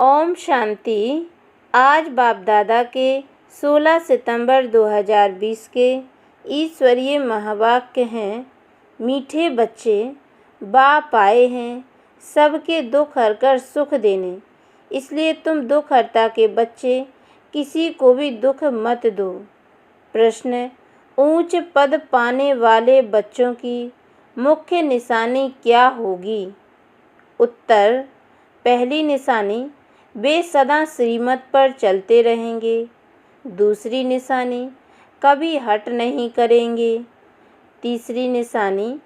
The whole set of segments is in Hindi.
ओम शांति। आज बाप दादा के 16 सितंबर 2020 के ईश्वरीय महावाक्य हैं। मीठे बच्चे, बाप आए हैं सबके दुख हरकर सुख देने, इसलिए तुम दुख हरता के बच्चे किसी को भी दुख मत दो। प्रश्न, ऊंच पद पाने वाले बच्चों की मुख्य निशानी क्या होगी? उत्तर, पहली निशानी, वे सदा श्रीमत पर चलते रहेंगे। दूसरी निशानी, कभी हट नहीं करेंगे। तीसरी निशानी,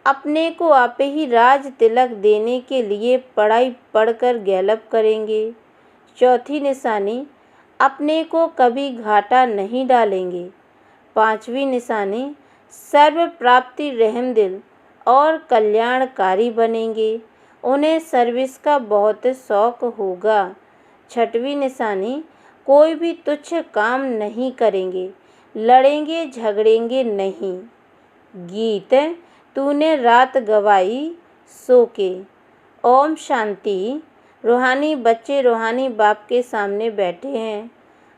अपने को आप ही राज तिलक देने के लिए पढ़ाई पढ़कर गैलप करेंगे। चौथी निशानी, अपने को कभी घाटा नहीं डालेंगे। पांचवी निशानी, सर्व प्राप्ति रहमदिल और कल्याणकारी बनेंगे। उन्हें सर्विस का बहुत शौक होगा। छठवीं निशानी, कोई भी तुच्छ काम नहीं करेंगे, लड़ेंगे झगड़ेंगे नहीं। गीत, तूने रात गवाई सो के। ओम शांति। रूहानी बच्चे रूहानी बाप के सामने बैठे हैं।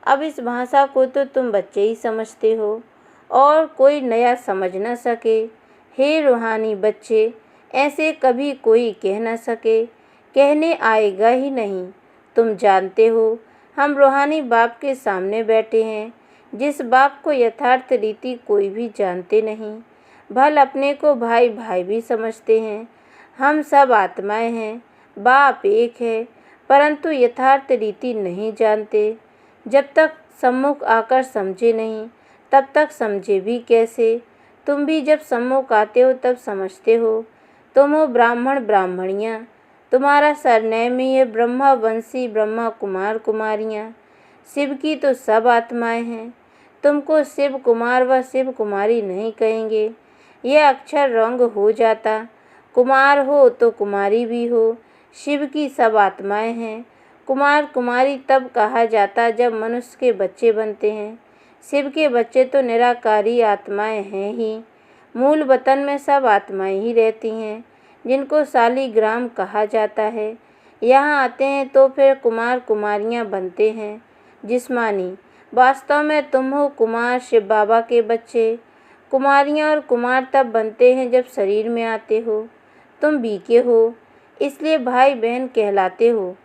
अब इस भाषा को तो तुम बच्चे ही समझते हो और कोई नया समझ न सके। हे रूहानी बच्चे, ऐसे कभी कोई कह न सके, कहने आएगा ही नहीं। तुम जानते हो हम रूहानी बाप के सामने बैठे हैं, जिस बाप को यथार्थ रीति कोई भी जानते नहीं। भल अपने को भाई भाई भी समझते हैं। हम सब आत्माएं हैं, बाप एक है, परंतु यथार्थ रीति नहीं जानते। जब तक सम्मुख आकर समझे नहीं, तब तक समझे भी कैसे? तुम भी जब सम्मुख आते हो तब समझते हो। तुम हो ब्राह्मण ब्राह्मणियाँ, तुम्हारा सरनेम ही है ब्रह्मा वंशी ब्रह्मा कुमार कुमारियाँ। शिव की तो सब आत्माएं हैं। तुमको शिव कुमार व शिव कुमारी नहीं कहेंगे, यह अक्षर रंग हो जाता। कुमार हो तो कुमारी भी हो। शिव की सब आत्माएं हैं। कुमार कुमारी तब कहा जाता जब मनुष्य के बच्चे बनते हैं। शिव के बच्चे तो निराकारी आत्माएं हैं ही। मूल वतन में सब आत्माएं ही रहती हैं, जिनको शालिग्राम कहा जाता है। यहाँ आते हैं तो फिर कुमार कुमारियाँ बनते हैं जिस्मानी। वास्तव में तुम हो कुमार शिव बाबा के बच्चे। कुमारियाँ और कुमार तब बनते हैं जब शरीर में आते हो। तुम बीके हो, इसलिए भाई बहन कहलाते हो।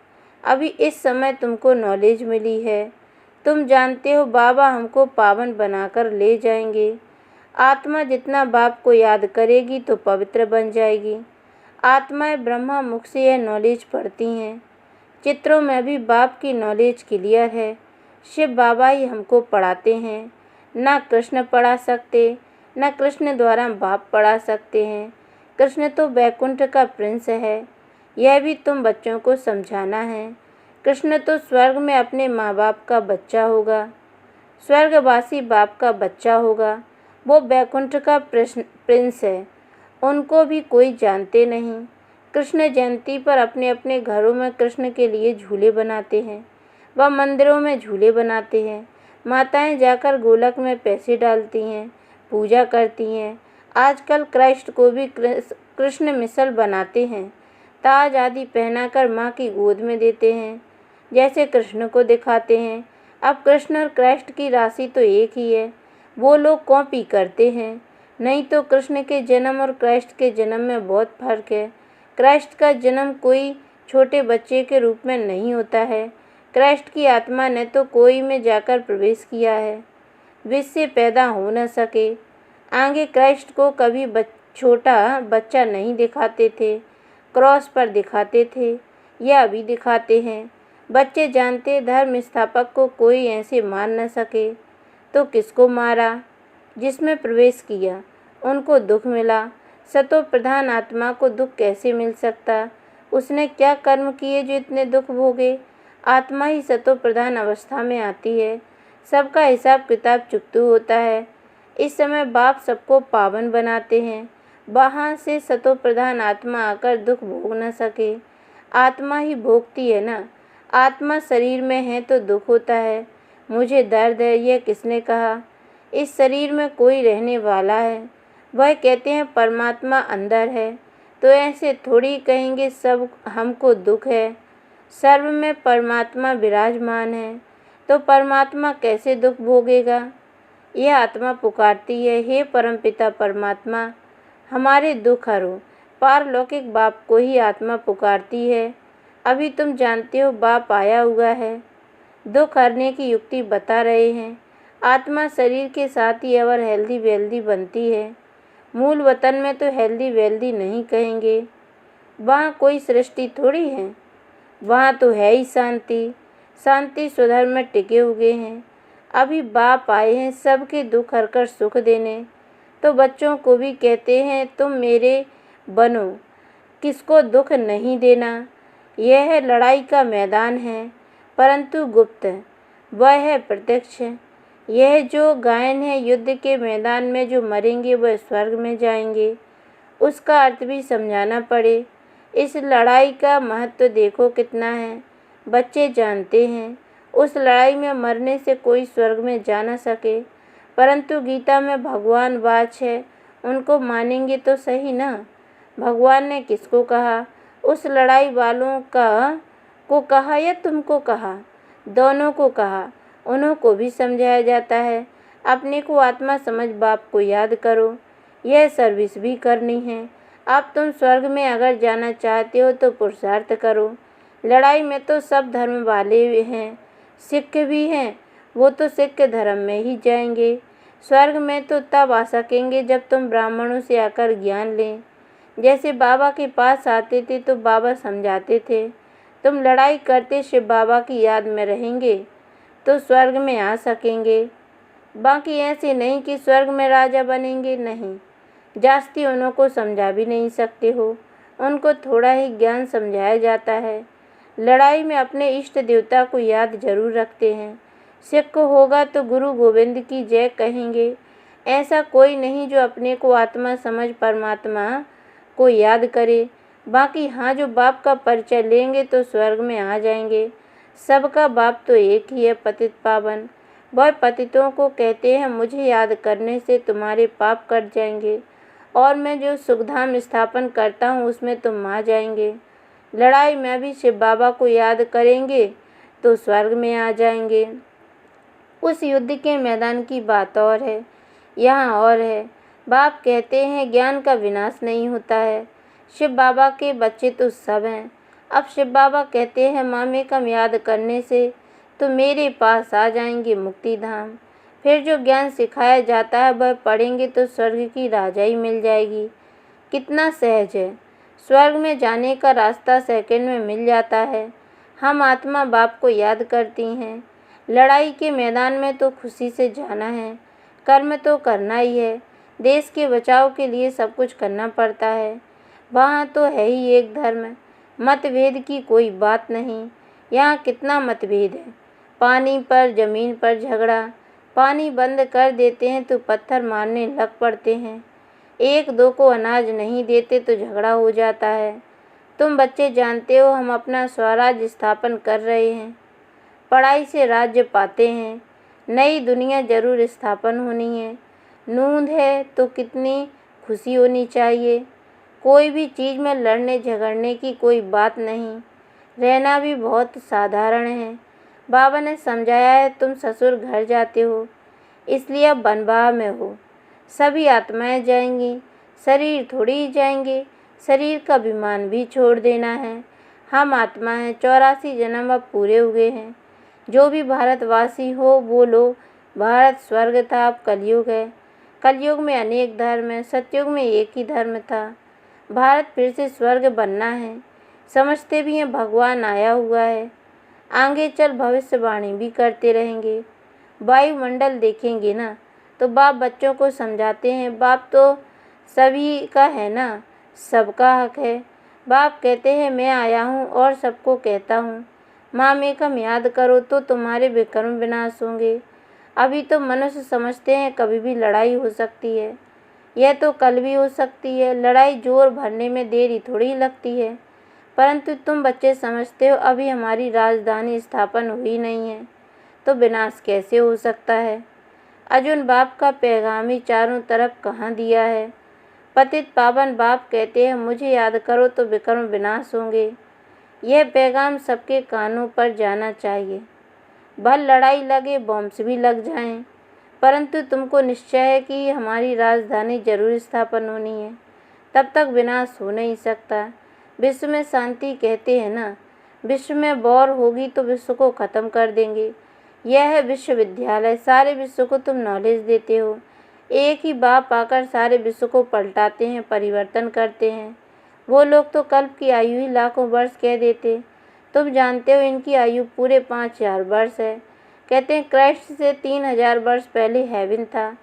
अभी इस समय तुमको नॉलेज मिली है। तुम जानते हो बाबा हमको पावन बनाकर ले जाएंगे। आत्मा जितना बाप को याद करेगी तो पवित्र बन जाएगी। आत्माएं ब्रह्मा मुख से यह नॉलेज पढ़ती हैं। चित्रों में भी बाप की नॉलेज क्लियर है। शिव बाबा ही हमको पढ़ाते हैं। न कृष्ण पढ़ा सकते, न कृष्ण द्वारा बाप पढ़ा सकते हैं। कृष्ण तो वैकुंठ का प्रिंस है, यह भी तुम बच्चों को समझाना है। कृष्ण तो स्वर्ग में अपने माँ बाप का बच्चा होगा, स्वर्गवासी बाप का बच्चा होगा। वो वैकुंठ का प्रिंस है, उनको भी कोई जानते नहीं। कृष्ण जयंती पर अपने अपने घरों में कृष्ण के लिए झूले बनाते हैं, व मंदिरों में झूले बनाते हैं। माताएं जाकर गोलक में पैसे डालती हैं, पूजा करती हैं। आजकल क्राइस्ट को भी कृष्ण मिसल बनाते हैं, ताज आदि पहनाकर माँ की गोद में देते हैं, जैसे कृष्ण को दिखाते हैं। अब कृष्ण और क्राइस्ट की राशि तो एक ही है, वो लोग कॉपी करते हैं। नहीं तो कृष्ण के जन्म और क्राइस्ट के जन्म में बहुत फर्क है। क्राइस्ट का जन्म कोई छोटे बच्चे के रूप में नहीं होता है। क्राइस्ट की आत्मा ने तो कोई में जाकर प्रवेश किया है, विष से पैदा हो न सके। आगे क्राइस्ट को कभी छोटा बच्चा नहीं दिखाते थे, क्रॉस पर दिखाते थे, या अभी दिखाते हैं। बच्चे जानते धर्म स्थापक को कोई ऐसे मार न सके, तो किसको मारा? जिसमें प्रवेश किया उनको दुख मिला। सतो प्रधान आत्मा को दुख कैसे मिल सकता? उसने क्या कर्म किए जो इतने दुख भोगे? आत्मा ही सतो प्रधान अवस्था में आती है, सबका हिसाब किताब चुकतू होता है। इस समय बाप सबको पावन बनाते हैं, वहाँ से सतो प्रधान आत्मा आकर दुख भोग न सके। आत्मा ही भोगती है ना। आत्मा शरीर में है तो दुख होता है। मुझे दर्द है, यह किसने कहा? इस शरीर में कोई रहने वाला है। वह कहते हैं परमात्मा अंदर है, तो ऐसे थोड़ी कहेंगे सब हमको दुख है। सर्व में परमात्मा विराजमान है, तो परमात्मा कैसे दुख भोगेगा। यह आत्मा पुकारती है, हे परमपिता परमात्मा, हमारे दुख हरो। पारलौकिक बाप को ही आत्मा पुकारती है। अभी तुम जानते हो बाप आया हुआ है, दुख हरने की युक्ति बता रहे हैं। आत्मा शरीर के साथ ही अवर हेल्दी वेल्दी बनती है। मूल वतन में तो हेल्दी वेल्दी नहीं कहेंगे, वहाँ कोई सृष्टि थोड़ी है, वहाँ तो है ही शांति। शांति स्वधर्म में टिके हुए हैं। अभी बाप आए हैं सबके दुख हरकर सुख देने, तो बच्चों को भी कहते हैं तुम मेरे बनो, किसको दुख नहीं देना। यह लड़ाई का मैदान है, परंतु गुप्त, वह है प्रत्यक्ष। यह जो गायन है, युद्ध के मैदान में जो मरेंगे वह स्वर्ग में जाएंगे, उसका अर्थ भी समझाना पड़े। इस लड़ाई का महत्व देखो कितना है। बच्चे जानते हैं उस लड़ाई में मरने से कोई स्वर्ग में जा न सके, परंतु गीता में भगवान वाच है, उनको मानेंगे तो सही ना। भगवान ने किसको कहा, उस लड़ाई वालों को कहा या तुमको कहा? दोनों को कहा। उन्हों को भी समझाया जाता है। अपने को आत्मा समझ बाप को याद करो, यह सर्विस भी करनी है। अब तुम स्वर्ग में अगर जाना चाहते हो तो पुरुषार्थ करो। लड़ाई में तो सब धर्म वाले हैं, सिख भी हैं, वो तो सिख धर्म में ही जाएंगे। स्वर्ग में तो तब आ सकेंगे जब तुम ब्राह्मणों से आकर ज्ञान लें। जैसे बाबा के पास आते थे तो बाबा समझाते थे, तुम लड़ाई करते शिव बाबा की याद में रहेंगे तो स्वर्ग में आ सकेंगे। बाकी ऐसे नहीं कि स्वर्ग में राजा बनेंगे, नहीं। जास्ती उन्हों को समझा भी नहीं सकते हो, उनको थोड़ा ही ज्ञान समझाया जाता है। लड़ाई में अपने इष्ट देवता को याद जरूर रखते हैं। सिख होगा तो गुरु गोविंद की जय कहेंगे। ऐसा कोई नहीं जो अपने को आत्मा समझ परमात्मा को याद करे। बाकी हाँ, जो बाप का परिचय लेंगे तो स्वर्ग में आ जाएंगे। सबका बाप तो एक ही है, पतित पावन। वह पतितों को कहते हैं मुझे याद करने से तुम्हारे पाप कट जाएंगे, और मैं जो सुखधाम स्थापन करता हूँ उसमें तुम आ जाएंगे। लड़ाई में भी शिव बाबा को याद करेंगे तो स्वर्ग में आ जाएंगे। उस युद्ध के मैदान की बात और है, यहाँ और है। बाप कहते हैं ज्ञान का विनाश नहीं होता है। शिव बाबा के बच्चे तो सब हैं। अब शिव बाबा कहते हैं मामेकम याद करने से तो मेरे पास आ जाएंगे मुक्ति धाम। फिर जो ज्ञान सिखाया जाता है वह पढ़ेंगे तो स्वर्ग की राजाई मिल जाएगी। कितना सहज है, स्वर्ग में जाने का रास्ता सेकंड में मिल जाता है। हम आत्मा बाप को याद करती हैं। लड़ाई के मैदान में तो खुशी से जाना है, कर्म तो करना ही है। देश के बचाव के लिए सब कुछ करना पड़ता है। वहाँ तो है ही एक धर्म, मतभेद की कोई बात नहीं। यहाँ कितना मतभेद है, पानी पर जमीन पर झगड़ा। पानी बंद कर देते हैं तो पत्थर मारने लग पड़ते हैं। एक दो को अनाज नहीं देते तो झगड़ा हो जाता है। तुम बच्चे जानते हो हम अपना स्वराज्य स्थापन कर रहे हैं। पढ़ाई से राज्य पाते हैं। नई दुनिया जरूर स्थापन होनी है। नूंद है तो कितनी खुशी होनी चाहिए। कोई भी चीज़ में लड़ने झगड़ने की कोई बात नहीं, रहना भी बहुत साधारण है। बाबा ने समझाया है तुम ससुर घर जाते हो इसलिए अब बनवाह में हो। सभी आत्माएं जाएंगी, शरीर थोड़ी ही जाएंगे। शरीर का अभिमान भी छोड़ देना है। हम आत्मा हैं, 84 जन्म अब पूरे हुए हैं। जो भी भारतवासी हो बोलो भारत स्वर्ग था, अब कलयुग है। कलयुग में अनेक धर्म है, सतयुग में एक ही धर्म था। भारत फिर से स्वर्ग बनना है। समझते भी हैं भगवान आया हुआ है। आगे चल भविष्यवाणी भी करते रहेंगे। वायुमंडल देखेंगे ना तो बाप बच्चों को समझाते हैं बाप तो सभी का है ना, सबका हक है। बाप कहते हैं मैं आया हूँ और सबको कहता हूँ मामेकम याद करो तो तुम्हारे विकर्म विनाश होंगे। अभी तो मनुष्य समझते हैं कभी भी लड़ाई हो सकती है, यह तो कल भी हो सकती है। लड़ाई जोर भरने में देरी थोड़ी लगती है, परंतु तुम बच्चे समझते हो अभी हमारी राजधानी स्थापन हुई नहीं है तो विनाश कैसे हो सकता है। अर्जुन बाप का पैगाम ही चारों तरफ कहाँ दिया है। पतित पावन बाप कहते हैं मुझे याद करो तो विकर्म विनाश होंगे। यह पैगाम सबके कानों पर जाना चाहिए। भले लड़ाई लगे, बॉम्ब्स भी लग जाएं, परंतु तुमको निश्चय है कि हमारी राजधानी जरूर स्थापन होनी है। तब तक विनाश हो नहीं सकता। विश्व में शांति कहते हैं ना, विश्व में वॉर होगी तो विश्व को ख़त्म कर देंगे। यह है विश्वविद्यालय। सारे विश्व को तुम नॉलेज देते हो। एक ही बाप आकर सारे विश्व को पलटाते हैं, परिवर्तन करते हैं। वो लोग तो कल्प की आयु ही लाखों वर्ष कह देते। तुम जानते हो इनकी आयु पूरे 5000 वर्ष है। कहते हैं क्राइस्ट से 3000 वर्ष पहले हेवन था।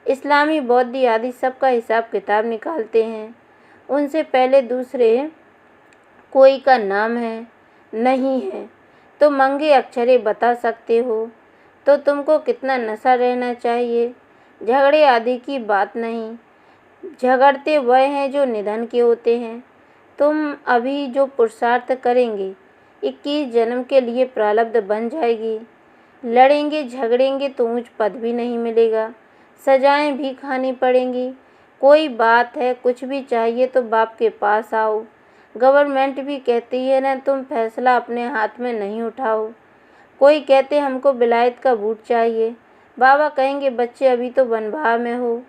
इस्लामी, बौद्ध आदि सबका हिसाब किताब निकालते हैं। उनसे पहले दूसरे कोई का नाम है नहीं है। तो मंगे अक्षरे बता सकते हो। तो तुमको कितना नशा रहना चाहिए। झगड़े आदि की बात नहीं। झगड़ते वह हैं जो निधन के होते हैं। तुम अभी जो पुरुषार्थ करेंगे 21 जन्म के लिए प्रारब्ध बन जाएगी। लड़ेंगे झगड़ेंगे तो ऊंच पद भी नहीं मिलेगा, सजाएं भी खानी पड़ेंगी। कोई बात है, कुछ भी चाहिए तो बाप के पास आओ। गवर्नमेंट भी कहती है ना, तुम फैसला अपने हाथ में नहीं उठाओ। कोई कहते हमको विलायत का बूट चाहिए। बाबा कहेंगे बच्चे अभी तो बनवाह में हो,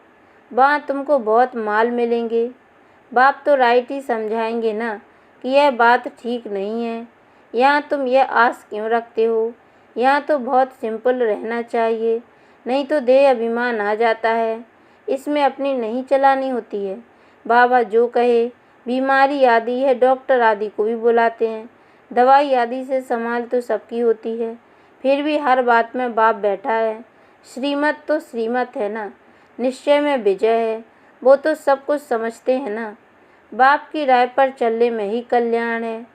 वहाँ तुमको बहुत माल मिलेंगे। बाप तो राइट ही समझाएंगे ना कि यह बात ठीक नहीं है। यहाँ तुम यह आस क्यों रखते हो। यहाँ तो बहुत सिंपल रहना चाहिए, नहीं तो देह अभिमान आ जाता है। इसमें अपनी नहीं चलानी होती है। बाबा जो कहे, बीमारी आदि है डॉक्टर आदि को भी बुलाते हैं। दवाई आदि से संभाल तो सबकी होती है, फिर भी हर बात में बाप बैठा है। श्रीमत तो श्रीमत है ना, निश्चय में विजय है। वो तो सब कुछ समझते हैं ना। बाप की राय पर चलने में ही कल्याण है।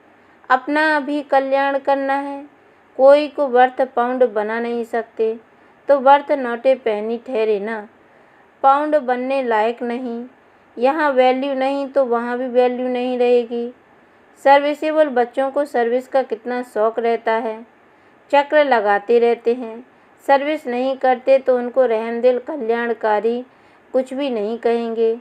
अपना भी कल्याण करना है। कोई को वर्थ पाउंड बना नहीं सकते तो वर्थ नोटे पहनी ठहरे ना। पाउंड बनने लायक नहीं। यहाँ वैल्यू नहीं तो वहाँ भी वैल्यू नहीं रहेगी। सर्विसेबल बच्चों को सर्विस का कितना शौक रहता है, चक्र लगाते रहते हैं। सर्विस नहीं करते तो उनको रहमदिल कल्याणकारी कुछ भी नहीं कहेंगे।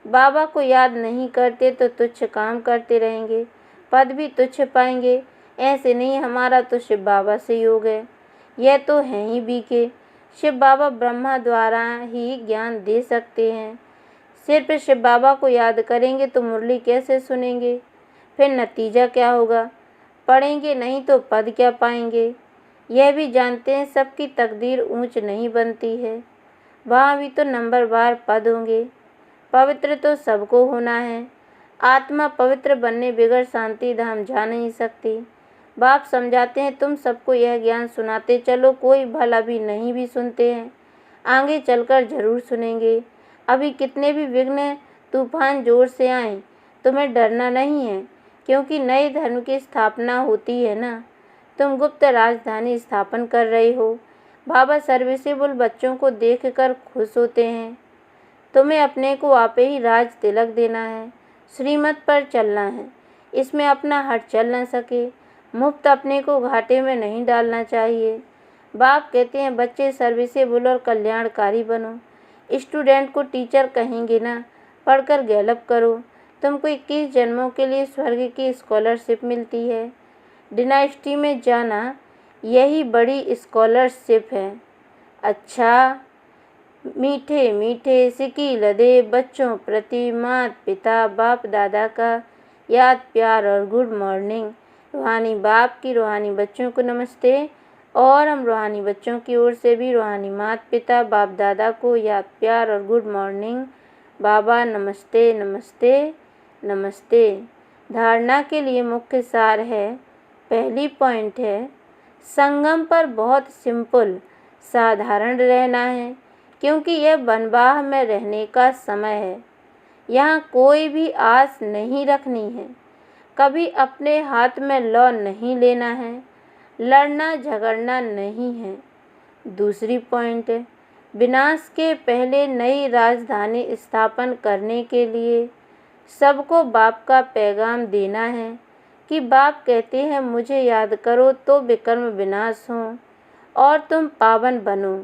बाबा को याद नहीं करते तो तुच्छ काम करते रहेंगे, पद भी तुच्छ पाएंगे। ऐसे नहीं हमारा तो शिव बाबा से योग है। यह तो हैं ही बीके। शिव बाबा ब्रह्मा द्वारा ही ज्ञान दे सकते हैं। सिर्फ शिव बाबा को याद करेंगे तो मुरली कैसे सुनेंगे। फिर नतीजा क्या होगा। पढ़ेंगे नहीं तो पद क्या पाएंगे। यह भी जानते हैं सबकी तकदीर ऊंच नहीं बनती है, वहाँ भी तो नंबरवार पद होंगे। पवित्र तो सबको होना है। आत्मा पवित्र बनने बगैर शांति धाम जा नहीं सकती। बाप समझाते हैं तुम सबको यह ज्ञान सुनाते चलो, कोई भला भी नहीं भी सुनते हैं, आगे चलकर जरूर सुनेंगे। अभी कितने भी विघ्न तूफान जोर से आए तुम्हें डरना नहीं है, क्योंकि नए धर्म की स्थापना होती है ना। तुम गुप्त राजधानी स्थापन कर रहे हो। बाबा सर्विसेबल बच्चों को देखकर खुश होते हैं। तुम्हें अपने को आपे ही राज तिलक देना है, श्रीमत पर चलना है। इसमें अपना हट चल न सके। मुफ्त अपने को घाटे में नहीं डालना चाहिए। बाप कहते हैं बच्चे सर्विसेबल और कल्याणकारी बनो। स्टूडेंट को टीचर कहेंगे ना, पढ़कर गैलप करो। तुमको 21 जन्मों के लिए स्वर्ग की स्कॉलरशिप मिलती है। डिनाइस्टी में जाना यही बड़ी स्कॉलरशिप है। अच्छा, मीठे मीठे सिकी लदे बच्चों प्रति माता पिता बाप दादा का याद प्यार और गुड मॉर्निंग। रूहानी बाप की रूहानी बच्चों को नमस्ते। और हम रूहानी बच्चों की ओर से भी रूहानी माता पिता बाप दादा को याद प्यार और गुड मॉर्निंग। बाबा नमस्ते नमस्ते नमस्ते। धारणा के लिए मुख्य सार है। पहली पॉइंट है, संगम पर बहुत सिंपल साधारण रहना है, क्योंकि यह बनवाह में रहने का समय है। यहाँ कोई भी आस नहीं रखनी है। कभी अपने हाथ में लौ नहीं लेना है। लड़ना झगड़ना नहीं है। दूसरी पॉइंट है, विनाश के पहले नई राजधानी स्थापन करने के लिए सबको बाप का पैगाम देना है कि बाप कहते हैं मुझे याद करो तो विकर्म विनाश हो और तुम पावन बनो।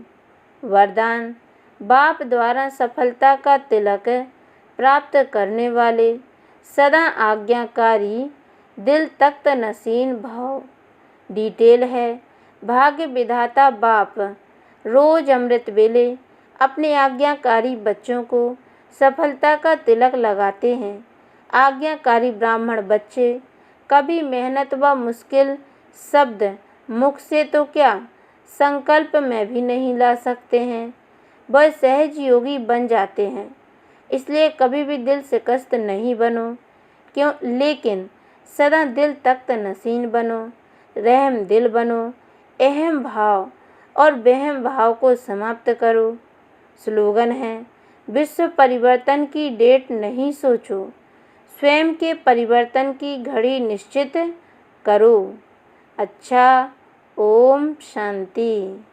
वरदान, बाप द्वारा सफलता का तिलक प्राप्त करने वाले, सदा आज्ञाकारी, दिल तख्त नसीन भाव। डिटेल है, भाग्य विधाता बाप रोज अमृत वेले अपने आज्ञाकारी बच्चों को सफलता का तिलक लगाते हैं। आज्ञाकारी ब्राह्मण बच्चे कभी मेहनत व मुश्किल शब्द मुख से तो क्या संकल्प में भी नहीं ला सकते हैं, वह सहज योगी बन जाते हैं। इसलिए कभी भी दिल शिकस्त नहीं बनो, लेकिन सदा दिल तख्त नसीन बनो, रहम दिल बनो, अहम भाव और वहम भाव को समाप्त करो। स्लोगन है, विश्व परिवर्तन की डेट नहीं सोचो, स्वयं के परिवर्तन की घड़ी निश्चित करो। अच्छा, ओम शांति।